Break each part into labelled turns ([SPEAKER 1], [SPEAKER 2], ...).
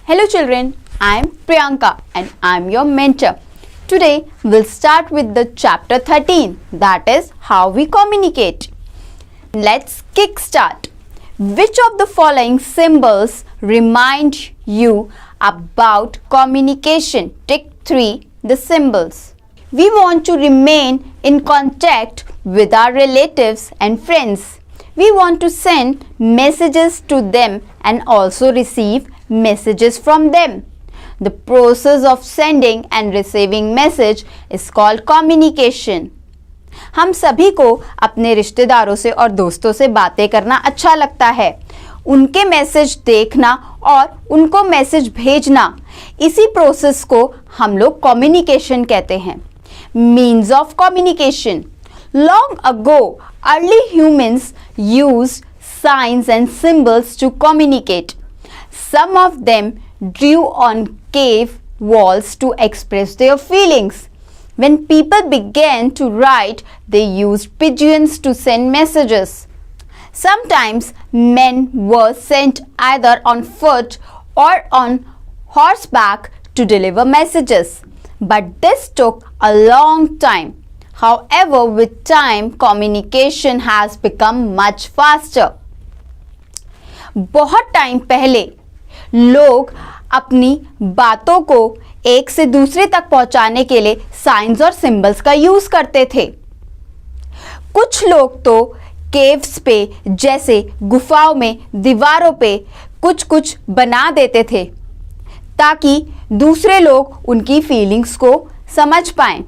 [SPEAKER 1] Hello children, I am Priyanka and I am your mentor. Today we'll start with the chapter 13, that is how we communicate. Let's kickstart. Which of the following symbols remind you about communication? Tick 3, the symbols. We want to remain in contact with our relatives and friends. We want to send messages to them and also receive messages from them. The process of sending and receiving message is called communication. हम सभी को अपने रिश्तेदारों से और दोस्तों से बातें करना अच्छा लगता है. उनके मैसेज देखना और उनको मैसेज भेजना, इसी प्रोसेस को हम लोग कम्युनिकेशन कहते हैं. Means of communication. Long ago, early humans used signs and symbols to communicate. Some of them drew on cave walls to express their feelings. When people began to write, they used pigeons to send messages. Sometimes men were sent either on foot or on horseback to deliver messages. But this took a long time. However, with time, communication has become much faster. बहुत time पहले लोग अपनी बातों को एक से दूसरे तक पहुंचाने के लिए साइंस और सिंबल्स का यूज करते थे. कुछ लोग तो केव्स पे, जैसे गुफाओं में दीवारों पे कुछ कुछ बना देते थे ताकि दूसरे लोग उनकी फीलिंग्स को समझ पाएं.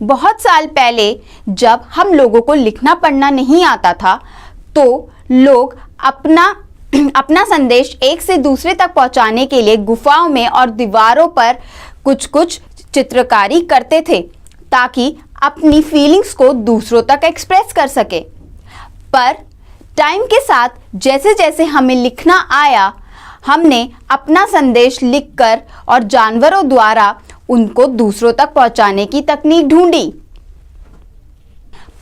[SPEAKER 1] बहुत साल पहले जब हम लोगों को लिखना पढ़ना नहीं आता था, तो लोग अपना संदेश एक से दूसरे तक पहुंचाने के लिए गुफाओं में और दीवारों पर कुछ कुछ चित्रकारी करते थे ताकि अपनी फीलिंग्स को दूसरों तक एक्सप्रेस कर सके. पर टाइम के साथ जैसे जैसे हमें लिखना आया, हमने अपना संदेश लिखकर और जानवरों द्वारा उनको दूसरों तक पहुंचाने की तकनीक ढूंढी.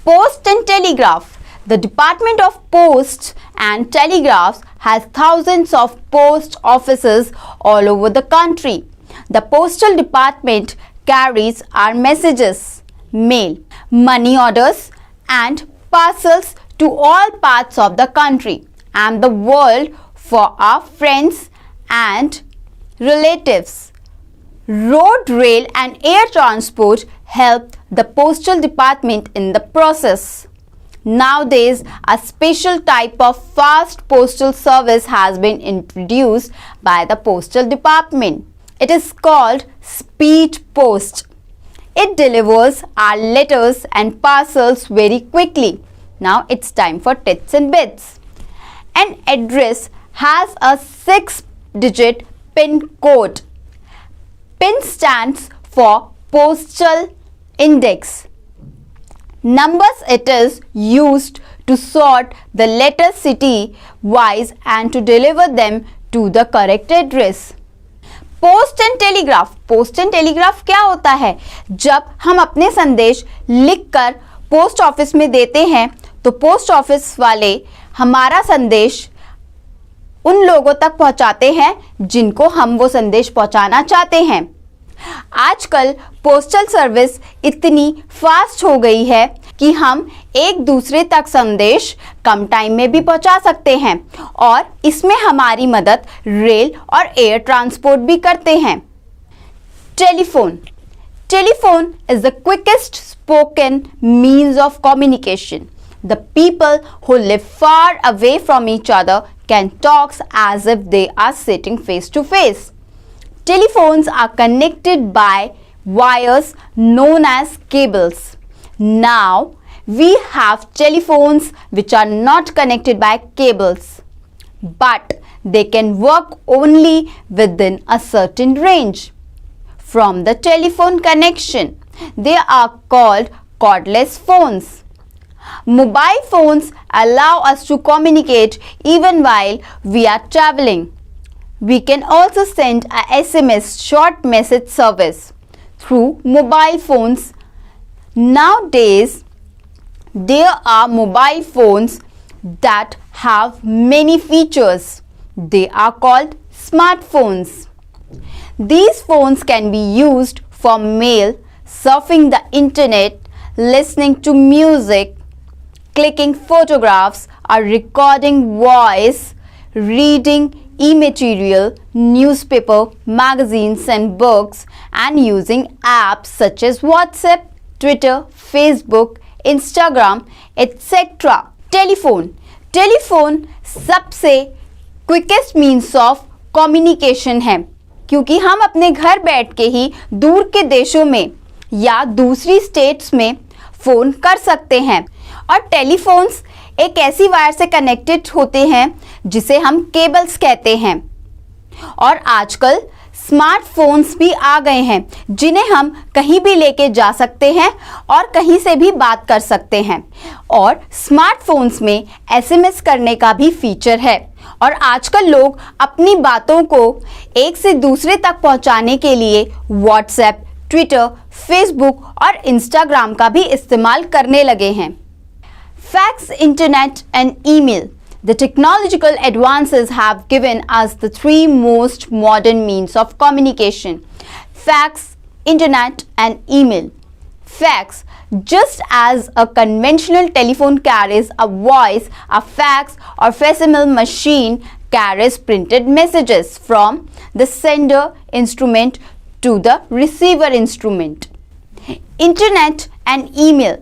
[SPEAKER 1] Post and telegraph. The Department of Posts and Telegraphs has thousands of post offices all over the country. The Postal Department carries our messages, mail, money orders and parcels to all parts of the country and the world for our friends and relatives. Road, rail and air transport help the Postal Department in the process. Nowadays, a special type of fast postal service has been introduced by the Postal Department. It is called Speed Post. It delivers our letters and parcels very quickly. Now it's time for Tits and Bits. An address has a 6-digit PIN code. PIN stands for Postal Index. Numbers it is used to sort the letters city wise and to deliver them to the correct address. Post and telegraph. Post and telegraph क्या होता है? जब हम अपने संदेश लिखकर post office में देते हैं तो पोस्ट ऑफिस वाले हमारा संदेश उन लोगों तक पहुंचाते हैं जिनको हम वो संदेश पहुंचाना चाहते हैं. आजकल पोस्टल सर्विस इतनी फास्ट हो गई है कि हम एक दूसरे तक संदेश कम टाइम में भी पहुंचा सकते हैं और इसमें हमारी मदद रेल और एयर ट्रांसपोर्ट भी करते हैं. Telephone. Telephone is the quickest spoken means of communication. The people who live far away from each other can talk as if they are sitting face to face. Telephones are connected by wires known as cables. Now, we have telephones which are not connected by cables, but they can work only within a certain range. From the telephone connection, they are called cordless phones. Mobile phones allow us to communicate even while we are traveling. We can also send a SMS short message service through mobile phones. Nowadays, there are mobile phones that have many features. They are called smartphones. These phones can be used for mail, surfing the internet, listening to music, clicking photographs, or recording voice, reading e-material, newspaper, magazines and books, and using apps such as WhatsApp, Twitter, Facebook, Instagram, etc. Telephone सबसे quickest means of communication है, क्योंकि हम अपने घर बैठ के ही दूर के देशों में या दूसरी स्टेट्स में फ़ोन कर सकते हैं। और टेलीफोन्स एक ऐसी वायर से कनेक्टेड होते हैं जिसे हम केबल्स कहते हैं। और आजकल स्मार्टफोन्स भी आ गए हैं जिन्हें हम कहीं भी लेके जा सकते हैं और कहीं से भी बात कर सकते हैं। और स्मार्टफोन्स में एसएमएस करने का भी फीचर है। और आजकल लोग अपनी बातों को एक से दूसरे तक पहुंचाने के लिए व्हाट्सएप, ट्विटर, फेसबुक और इंस्टाग्राम का भी इस्तेमाल करने लगे हैं। Fax, internet and email. The technological advances have given us the three most modern means of communication: fax, internet and email. Fax. Just as a conventional telephone carries a voice, a fax or facsimile machine carries printed messages from the sender instrument to the receiver instrument. Internet and email.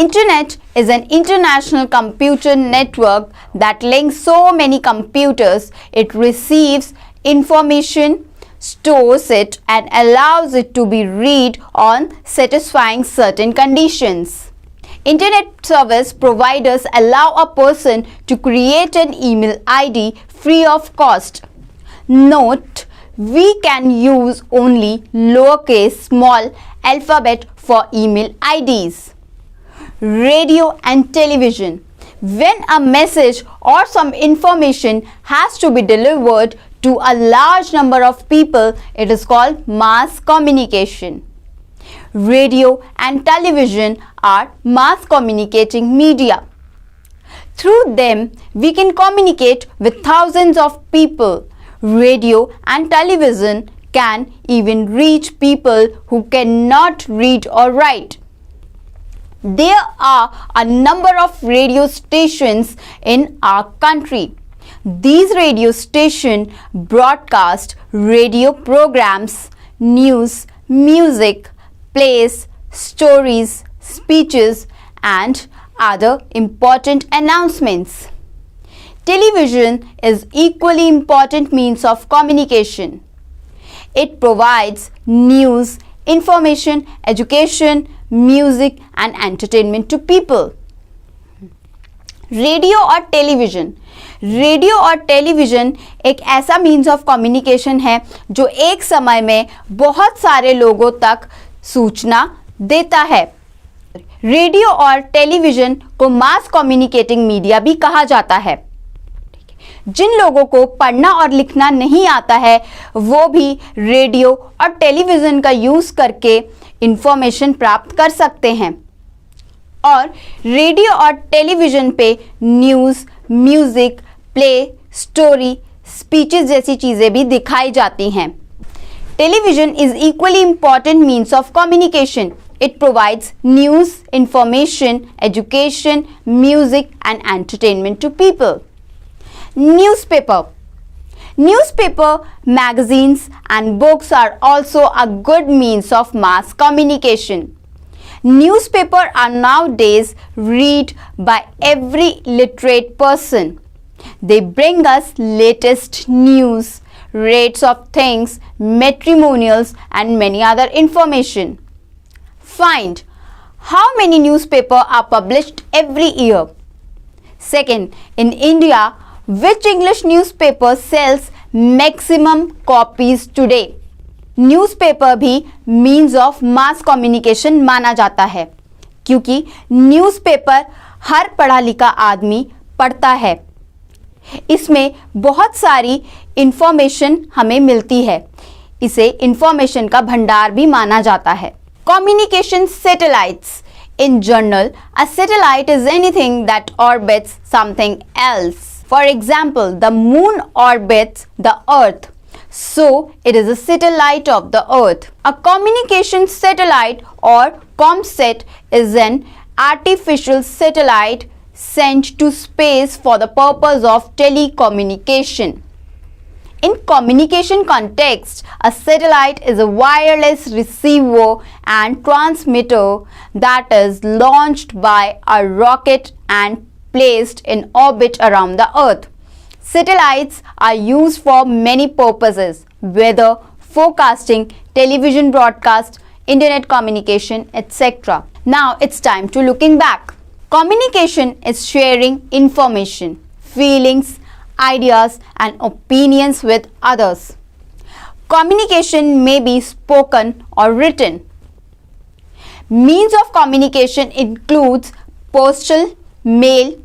[SPEAKER 1] Internet is an international computer network that links so many computers. It receives information, stores it, and allows it to be read on satisfying certain conditions. Internet service providers allow a person to create an email ID free of cost. Note, we can use only lowercase small alphabet for email IDs. Radio and television. When a message or some information has to be delivered to a large number of people, it is called mass communication. Radio and television are mass communicating media. Through them, we can communicate with thousands of people. Radio and television can even reach people who cannot read or write. There are a number of radio stations in our country. These radio stations broadcast radio programs, news, music, plays, stories, speeches, and other important announcements. Television is equally important means of communication. It provides news, information, education, music and entertainment to people. Radio और television. Radio और television एक ऐसा means of communication है जो एक समय में बहुत सारे लोगों तक सूचना देता है. रेडियो और टेलीविज़न को मास कम्युनिकेटिंग मीडिया भी कहा जाता है. जिन लोगों को पढ़ना और लिखना नहीं आता है वो भी रेडियो और टेलीविज़न का यूज़ करके इंफॉर्मेशन प्राप्त कर सकते हैं. और रेडियो और टेलीविज़न पे news, music, play, story, speeches जैसी चीज़ें भी दिखाई जाती हैं. Television is equally important means of communication. It provides news, information, education, music and entertainment to people. Newspaper. Newspaper, magazines and books are also a good means of mass communication. Newspaper are nowadays read by every literate person. They bring us latest news, rates of things, matrimonials and many other information. Find how many newspapers are published every year. Second, in India, which English newspaper sells maximum copies today? Newspaper भी means of mass communication माना जाता है, क्योंकि newspaper हर पढ़ा लिखा आदमी पढ़ता है. इसमें बहुत सारी इंफॉर्मेशन हमें मिलती है. इसे इंफॉर्मेशन का भंडार भी माना जाता है. Communication satellites. In general, a satellite is anything that orbits something else. For example, the moon orbits the earth. So, it is a satellite of the Earth. A communication satellite or ComSat is an artificial satellite sent to space for the purpose of telecommunication. In communication context, a satellite is a wireless receiver and transmitter that is launched by a rocket and placed in orbit around the Earth. Satellites are used for many purposes: weather forecasting, television broadcast, internet communication, etc. Now it's time to looking back. Communication is sharing information, feelings, ideas and opinions with others. Communication may be spoken or written. Means of communication includes postal, mail,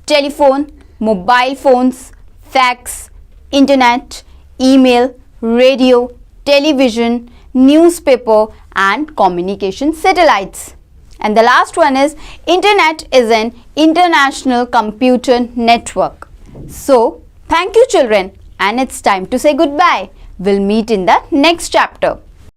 [SPEAKER 1] telephone, mobile phones, fax, internet, email, radio, television, newspaper and communication satellites. And the last one is Internet is an international computer network. So, thank you children, and it's time to say goodbye. We'll meet in the next chapter.